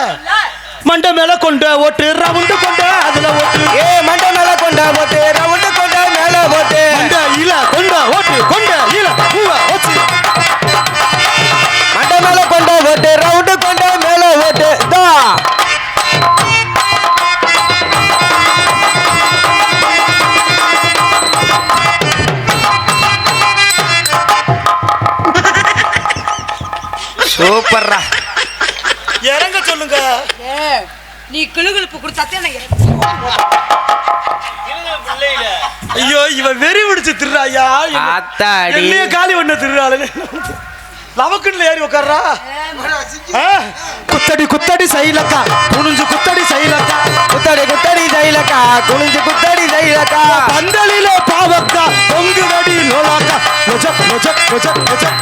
மண்டை மேல கொண்ட ஓட்டு ரவுண்டு கொண்ட அதுல ஓட்டு. மண்டை மேல கொண்ட ஓட்டு ரவுண்டு கொண்ட மேல ஓட்டு. மண்டை இல கொண்ட ஓட்டு கொண்ட இல பூவ ஓச்சு. மண்டை மேல கொண்ட ஓட்டு ரவுண்டு கொண்ட மேல ஓட்டு. தா சூப்பர்ரா. இறங்க சொல்லுங்க. நீ கிளுகிளுப்பு கொடுத்தாத்தே நான் ஐயோ இவ வெறி பிடிச்சு திருறாயா. என்னைய காலி பண்ண திருறாளு. லவக்குள்ள ஏறி உட்கார்றா. குத்தடி குத்தடி சைலக்கா குனிஞ்சு குத்தடி சைலக்கா குத்தடி குத்தடி சைலக்கா குனிஞ்சு குத்தடி சைலக்கா. பந்தலிலே பாவக்கா பொங்கு நடி லோலாக்கா லொஜக் லொஜக் லொஜக் லொஜக்.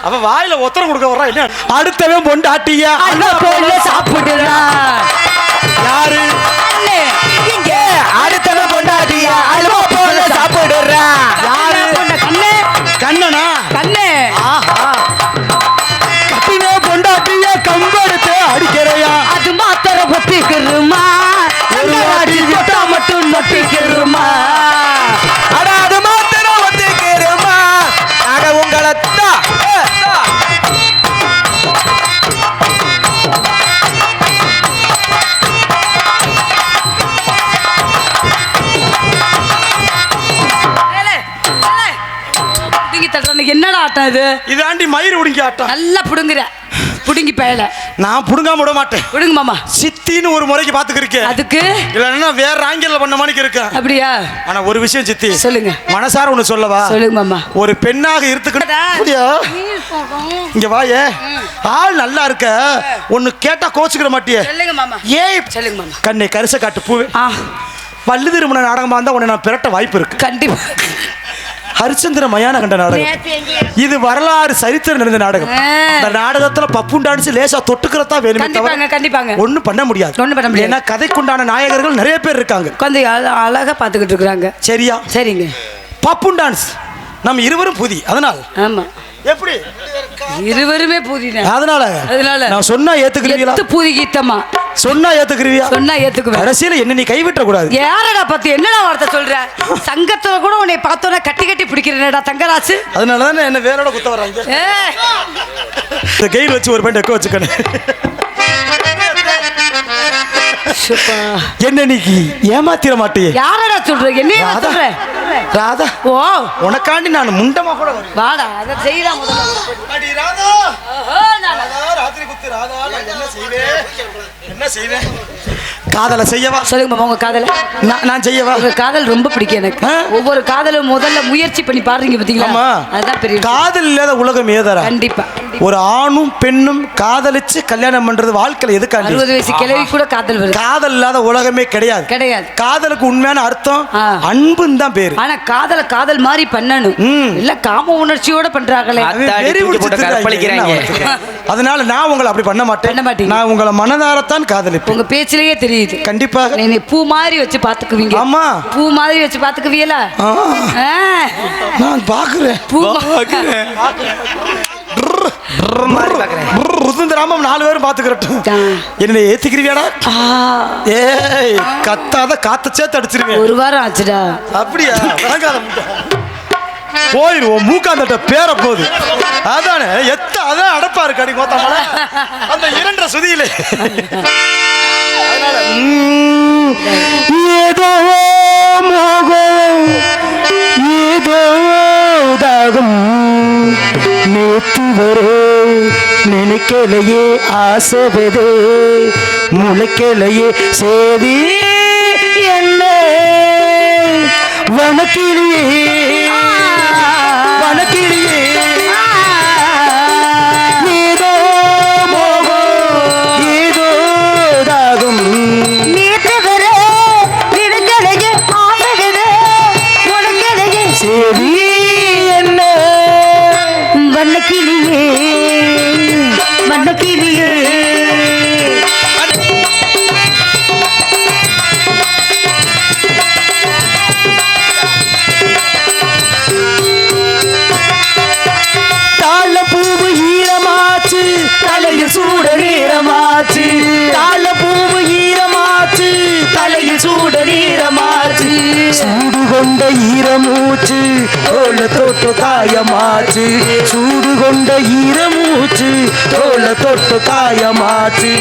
அவ வாயில ஒத்தரம் கொடுக்க வர்றா. என்ன அடுத்தவன் பொண்டாட்டியா போல சாப்பிடுறா. யாரு இங்க அடுத்தவன் பொண்டாட்டியா அல்வா போல சாப்பிடுறா. யாரு கண்ணே? கண்ணனா? கண்ணே கட்டினே பொண்டாட்டியா கம்பெடுத்து அடிக்கிறையா? அது மாத்திர ஒத்திக்கிறமா, ஒரு வாடி விட்டா மட்டும் நொட்டிக்கிறமா. அட அது மாத்திரம் ஒத்துக்கிறமா. நாங்க உங்களை என்னடா ஆட்டம் இது? இதாண்டி மயிர் உடுங்கி ஆட்டம். நல்லா புடுங்குற புடுங்கி பயல. நான் புடுங்காம விட மாட்டேன். புடுங்க மாமா. சித்தின்னு ஒரு முறைக்கு பாத்துக்கிருக்கேன். அதுக்கு இல்லன்னா வேற ஆங்கில பண்ண மாதிரி இருக்கேன். அப்படியா? ஆனா ஒரு விஷயம் சித்தி சொல்லுங்க. மனசார ஒண்ணு சொல்லவா? சொல்லுங்க மாமா. ஒரு பெண்ணாக இருந்துக்கிட்டு இங்க வாயே, ஆள் நல்லா இருக்க, ஒன்னு கேட்டா கோச்சுக்கிற மாட்டியே. சொல்லுங்க மாமா. ஏய் சொல்லுங்க மாமா. கண்ணை கரிச காட்டு பூவே, வள்ளி திருமண நாடகமா இருந்தா உன்னை நான் பிரட்ட வாய்ப்பு இருக்கு. கண்டிப்பா. ஹரிச்சந்திர மயான கண்ட நாடகம் இது, வரலாறு சரித்திரம் நிறைந்த நாடகம். இந்த நாடகத்துல பப்புன் டான்ஸ் லேசா தொட்டுக்கிறதா வேணுமே தவிர கண்டிப்பாங்க ஒண்ணும் பண்ண முடியாது. ஒண்ணும் பண்ண முடியாது. ஏன்னா கதைக்குண்டான நாயகர்கள் நிறைய பேர் இருக்காங்க. கொஞ்சம் அழகா பாத்துக்கிட்டு இருக்காங்க. சரியா? சரிங்க. பப்புன் டான்ஸ் நம்ம இருவரும் புதி, அதனால ஆமா. எப்படி இருவருமே பூதினா, அதனால நான் சொன்னா ஏத்துக்கிறீங்களா? பூதி கீத்தமா சொன்னா ஏத்துக்கிறீங்களா? சொன்னா ஏத்துக்குவேன். அரசியல என்ன நீ கைவிட்ட கூடாது. யாரடா பத்தி என்னடா வார்த்தை சொல்ற? சங்கத்துல கூட உன்னை பார்த்தோன்னா கட்டி கட்டி பிடிக்கிறேன்டா தங்கராசு. அதனால தான் என்ன வேரோட குத்த வர்றாங்க. இந்த கையில் வச்சு ஒரு பெண்ட் எக்க வச்சுக்கணும். என்ன நீ ஏமாத்திர மாட்டியே? யாரடா சொல்ற? என்னைய சொல்ற? ராதா, ஓ உனக்காண்டி நான் முண்டமா கூட வாடா, அத செய்யலாம் முதல்ல. அடி ராதா, ராத்திரி குத்து ராதா, நான் என்ன செய்வேன்? காதலை செய்யவா? சொல்லுங்க மாமா. உங்க காதலை நான் செய்யவா? உங்க காதல் ரொம்ப பிடிக்கும் எனக்கு. ஒவ்வொரு காதலும் முதல்ல முயற்சி பண்ணி பாருங்க பாத்தீங்களா? அதுதான் பெரிய காதல் இல்லாத உலகம் ஏதரா? கண்டிப்பா. ஒரு ஆணும் பெண்ணும் காதலிச்சு கல்யாணம் பண்றது வாழ்க்கையில எதுக்காண்டி? 60 வயசு கிழவி கூட காதல் வருது. காதல் இல்லாத உலகமே கிடையாது. கிடையாது. காதலுக்கு உண்மையான அர்த்தம் அன்புன்னு தான் பேரு. ஆனா காதலை காதல் மாதிரி பண்ணணும். இல்ல காம உணர்ச்சியோட பண்றாங்களே, அதனால நான் உங்களை அப்படி பண்ண மாட்டேன். நான் உங்களை மனதாரத்தான் காதலிப்பேன். உங்க பேச்சிலேயே தெரியுது. கண்டிப்பாக நீ பூ மாதிரி வச்சு பாத்துக்குவீங்க. ஆமா, பூ மாதிரி வச்சு பாத்துக்குவீங்களா? நான் பாக்குறேன். பூ பாக்குறேன். ருத்ராமம் 4 பேரும் பாத்துக்கிறட்டும். என்ன ஏத்துக்கிறீவியாடா? ஏய் கத்தாத, காத்த சேர்த்து அடிச்சிருவேன். ஒரு வாரம் ஆச்சுடா. அப்படியா? போயிருவோம் மூக்காந்தட்ட பேர போகுது. அதானே அதான் அடப்பா இருக்கு. அடி கோத்தாமல அந்த 2 சுதியிலே ஏதோ மோகம் ஏதோ தாகம் நேற்று வரே நினைக்கலையே ஆசைவதே முளைக்கலையே சேதி என்ன வனக்கிளியே வனக்கிளியே ஏதோ மோகம் ஏதோ தாகம் நேற்று வரே நினைக்கலையே ஆசைவதே முளைக்கலையே சேதி என்ன வண்ணக்கிளியே வண்ணக்கிளியே. தாழப்பூவு ஈரமாச்சு தலையில் சூட நேரமாச்சு. தாழப்பூவு ஈரமாச்சு தலையில் சூட நேரமாச்சு. சூடு கொண்ட ஈரமூச்சு தோல தொட்டு காயமாச்சு. சூடு கொண்ட ஈரமூச்சு தோல தொட்டு காயமாச்சு.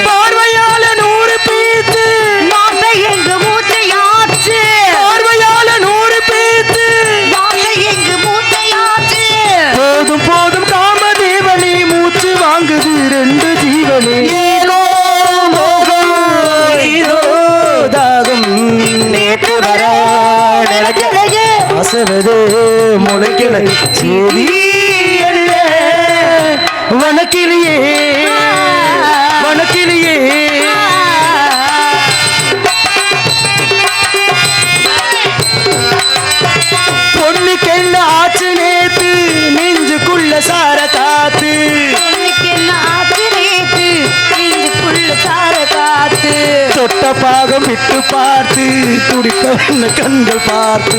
பார்வையால 100 பீத்து வார்த்தை எங்கு மூட்டையாச்சு. பார்வையால 100 பீத்து வார்த்தை எங்கு மூட்டையாச்சு. போதும் போதும் காமதேவனே மூச்சு வாங்குது 2 ஜீவனே. ஏதோ மோகம் ஏதோ தாகம் நேற்று வர நினைக்கலையே ஆசைவதே முளைக்கலை சேதி என்ன வனக்கிளியே வனக்கிளியே. பொண்ணுக்கு என்ன ஆச்சு நேத்து நெஞ்சுக்குள்ள சார காத்து. பொண்ணுக்கு என்ன ஆச்சு நேத்து நெஞ்சுக்குள்ள சார காத்து. தொட்ட பாகம் விட்டு பார்த்து துடிப்பதென்ன கண்கள் பார்த்து.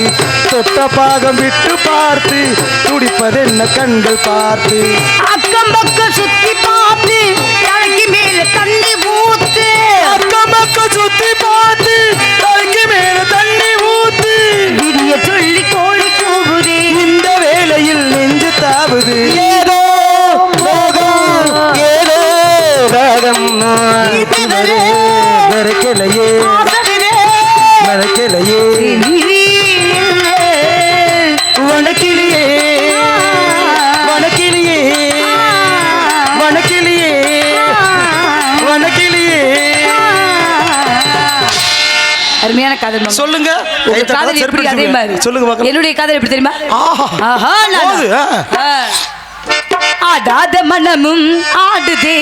தொட்ட பாகம் விட்டு பார்த்து துடிப்பதென்ன கண்கள் பார்த்து. அக்கம் பக்கம் சுத்தி பார்த்து தலைக்கு மேல தண்ணி ஊத்து. அக்கம் பக்கம் சுத்தி பார்த்து தலைக்கு மேல தண்ணி ஊத்து. விடிய சொல்லி கோழி கூவுது இந்த வேளையில் நெஞ்சு தாவுது. ஏதோ மோகம் ஏதோ ராகம் மறக்கலையே மறக்கலையே வனக்கிளியே வனக்கிளியே வனக்கிளியே. அருமையான காதல் மாமா. சொல்லுங்க. உங்க காதல் எப்படி அதே மாதிரி சொல்லுங்க பார்க்கலாம். என்னுடைய காதல் எப்படி தெரியுமா? ஆஹா ஆடாத மனமும் ஆடுதே,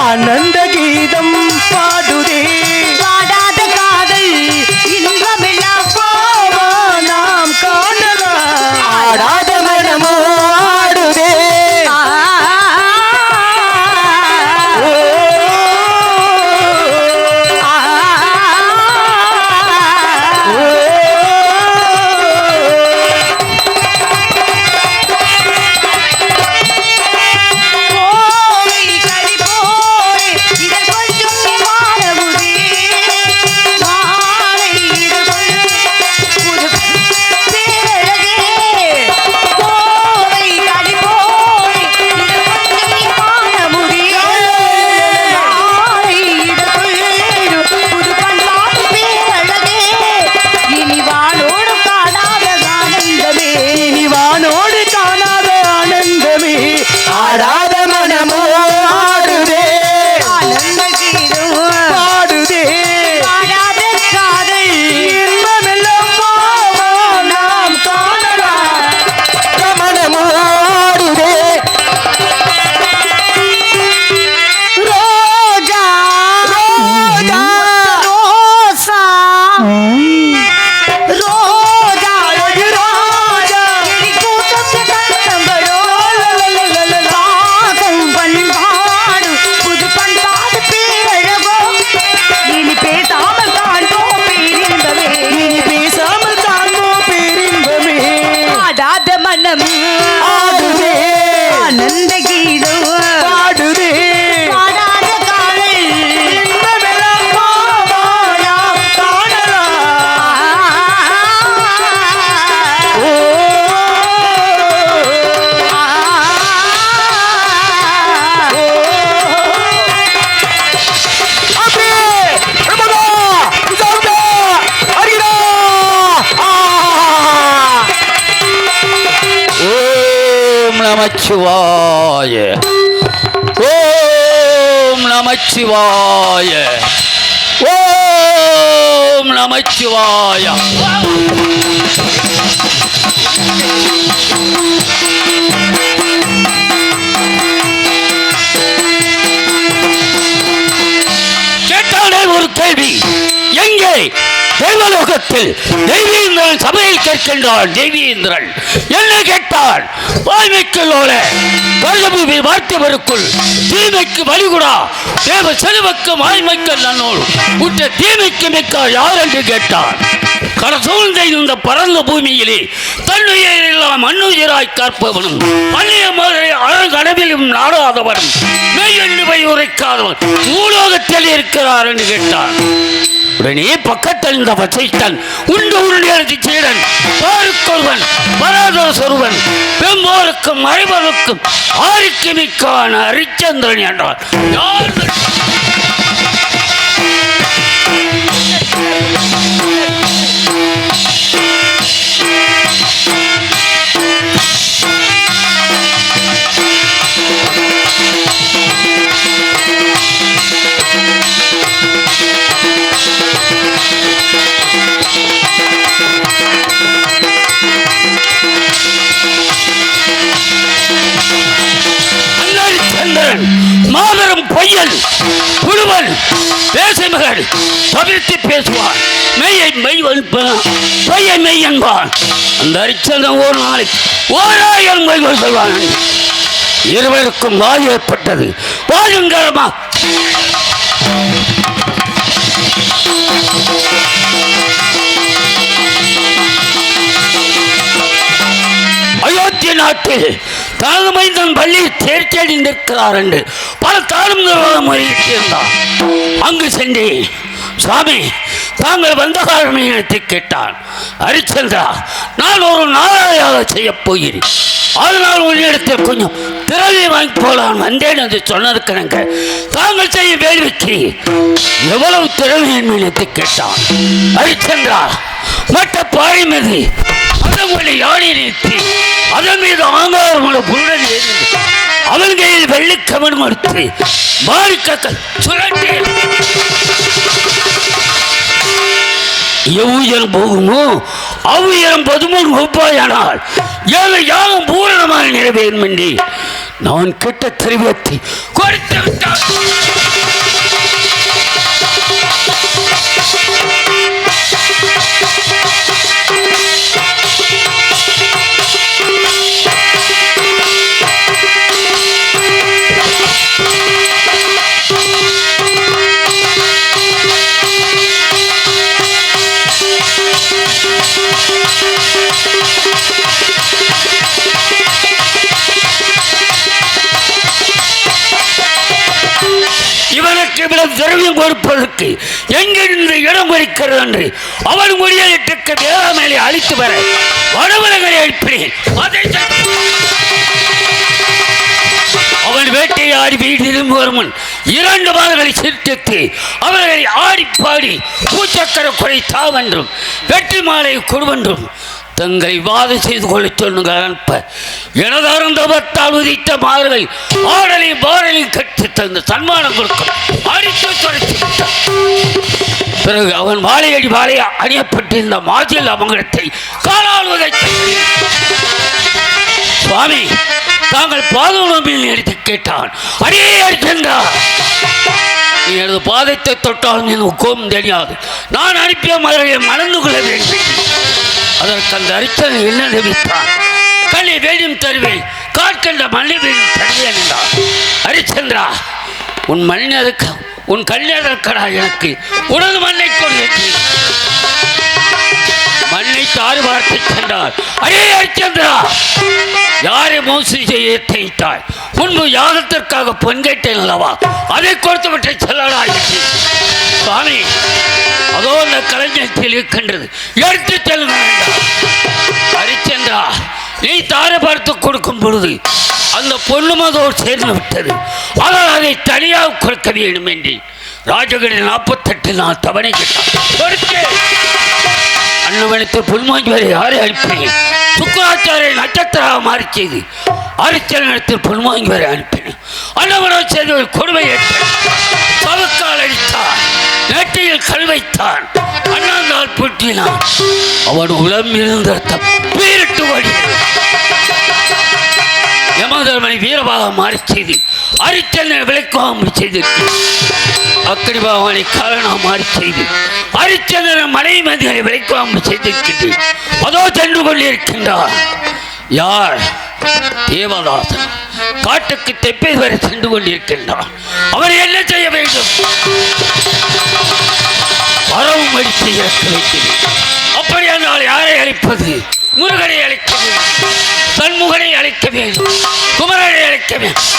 ஆனந்த கீதம் பாடுதே, ஆடாத காதல் இன்பமெல்லாம் போவோ நாம் காணலாம். ஆடாத மனமோ ஆடுதே, நமச்சிவாய. ஓம் நமச்சிவாய. ஓம் நமச்சிவாய. கேட்டானே ஒரு கேள்வி. எங்கே தேவலோகத்தில் தெய்வீந்திரன் சபையில் கேட்கின்றான். தெய்வீந்திரன் என்ன கேட்டான்? வாய்மைக்குள்ளோட பரதபூமி வார்த்தைவருக்குள் தீமைக்கு வழிகுடா தேவ செல்வக்கு வாய்மைக்கு நன்னோடு உற்ற தீமைக்கு மிக்க யார் என்று கேட்டான். கடசூழ்ந்த இந்த பரந்த பூமியிலே தன்னுயிரெல்லாம் மண்ணுயிராய் காப்பவனும் பழைய மாதிரி அழகடவிலும் நாடாதவனும் மெய்யென்று போய் உரைக்காதவன் பூலோகத்தில் இருக்கிறார் என்று கேட்டான். உடனே பக்கத்தில் இந்த வசைத்தன் உண்டு உருளியரசி சீடன் பாருக்கொருவன் பராதரசொருவன் பெம்போருக்கும் மறைவருக்கும் ஆருக்கு மிக்கான ஹரிச்சந்திரன் என்றார். யார் மாபெரும் பொய்யன் புழுவன் பேசுமகள் தவிர்த்து பேசுவான். மெய்யை மெய் வலிப்பான், பொய்யை மெய் என்பான். அந்த ஹரிச்சந்திரன் ஒரு நாளைக்கு 1000 மெய்கள் சொல்வான். இருவருக்கும் வாய் ஏற்பட்டது. வாயுங்கரமா அயோத்திய நாட்டில் தனது மைந்தன் பள்ளி தேர்ச்சி நிற்கிறார் என்று பல தானும் முறையிட்டிருந்தார். அங்கு சென்று சுவாமி தாங்கள் வந்த காரணத்தை கேட்டான். ஹரிச்சந்திரா, நான் ஒரு நாராயாக செய்ய போகிறேன். அதனால் ஒரு இடத்தில் கொஞ்சம் திறமை வாங்கி போலாம் வந்தேன் என்று சொன்னதுக்கணங்க தாங்கள் செய்ய வேள்விக்கு எவ்வளவு திறமை என்று கேட்டான். ஹரிச்சந்திரா, மற்ற பாறை மீது அதன் யானை நிறுத்தி அதன் மீது ஆங்காரமுள்ள புருடன் எழுந்து அவன் கையில் வெள்ளிக்கமன் கொடுத்து மாறிக்கக்கள் சுழற்றி எவ்வுயரம் போகுமோ அவ்வுயரம் 13 ஒப்பாயானால் ஏழை யாகம் பூரணமாக நிறைவேறும் என்று நான் கிட்ட தெரிவித்து கொடுத்து விட்டான். இவனுக்கு இவ்வளவு திரவியம் கொடுப்பதற்கு எங்கிருந்து இடம் குறிக்கிறது என்று அவன் முடியலிட்டு வேளாண்மையை அழித்து வர வடவலங்களை அழிப்பினேன். அவன் வேட்டையாடி வீடு திரும்பும் முன் 2 மாதங்களை சிரித்து அவர்களை ஆடி பாடி பூச்சக்கர குறை தாவென்றும் வெற்றி மாலை கொடுவென்றும் தங்களை வாதம் செய்து கொள்ள சொல்லுங்கள். அனுப்ப எனது அருந்தவத்தால் உதித்த மாதர்கள் ஆடலையும் பாடலையும் கட்டி தந்த சன்மானம் கொடுக்கும் அடித்து துடைத்து விட்டார். பிறகு அவன் வாழையடி வாழைய அணியப்பட்டிருந்த மாஜில் அமங்கலத்தை காலால் உதைத்த சுவாமி தாங்கள் பாதத்தில் எடுத்து கேட்டான். அடியே அடிக்கின்றார். நீ எனது பாதத்தை தொட்டாலும் எனக்கு கோபம் தெரியாது. நான் அனுப்பிய மகளை மணந்து கொள்ள வேண்டும். அதற்கு அந்த அரிச்சனை என்ன நினைத்தான்? கண்ணை வேணும் தருவேன், காற்கண்ட மண்ணை வேணும் தருவேன் என்றார். ஹரிச்சந்திரா, உன் மண்ணை அதற்கு உன் கண்ணை அதற்கடா எனக்கு உனது மண்ணை கொண்டு மண்ணை தாறு வார்த்தை சென்றார். அடே ஹரிச்சந்திரா, யாரை மோசடி செய்ய எத்தனைத்தாய்? முன்பு யாகத்திற்காக பொன் கேட்டேன் அல்லவா, அதை கொடுத்து விட்டு செல்லடா. சுவாமி, அதோ அந்த கலைஞத்தில் இருக்கின்றது, எடுத்து செல்லுங்க. ஹரிச்சந்திரா, நீ தாரை பார்த்து கொடுக்கும் பொழுது அந்த பொண்ணு மதோடு சேர்ந்து விட்டது. ஆனால் அதை தனியாக கொடுக்க வேண்டும் என்று ராஜகிரி 48 நான் தவணை கேட்டான். அன்னவனத்தை புல்மாங்கி வரை யாரை அனுப்பினேன்? சுக்கராச்சாரியை நட்சத்திராக மாறி செய்து ஹரிச்சந்திரத்தில் புல்மாங்கி வரை அனுப்பினேன். அன்னவனோ செய்து ஒரு கொடுமை ஏற்றான். சவுக்கால் அடித்தான், நெற்றியில் கல் வைத்தான், அண்ணாந்தால் பூட்டினான். அவன் உளம் இருந்த ரத்தம் பீரிட்டு ஓடினான். யமதர்மனை வீரபாக மாறி செய்து ஹரிச்சந்திரனை விலைக்காமல் செய்திருக்கு. அக்கடி பகவானை காரணமாக மாறி செய்து ஹரிச்சந்திரன் மனை மதிகளை விலைக்காமல் செய்திருக்கின்றேன். அதோ சென்று கொண்டிருக்கின்றார். யார்? தேவதாசன். காட்டுக்கு தெப்பை வரை சென்று கொண்டிருக்கின்றார். அவர் என்ன செய்ய வேண்டும்? வரவும் அடித்து இறக்க வைக்கிறேன். அப்படியானால் யாரை அழைப்பது? முருகனை அழைக்க வேண்டும், சண்முகனை அழைக்க வேண்டும், குமரனை அழைக்க வேண்டும்.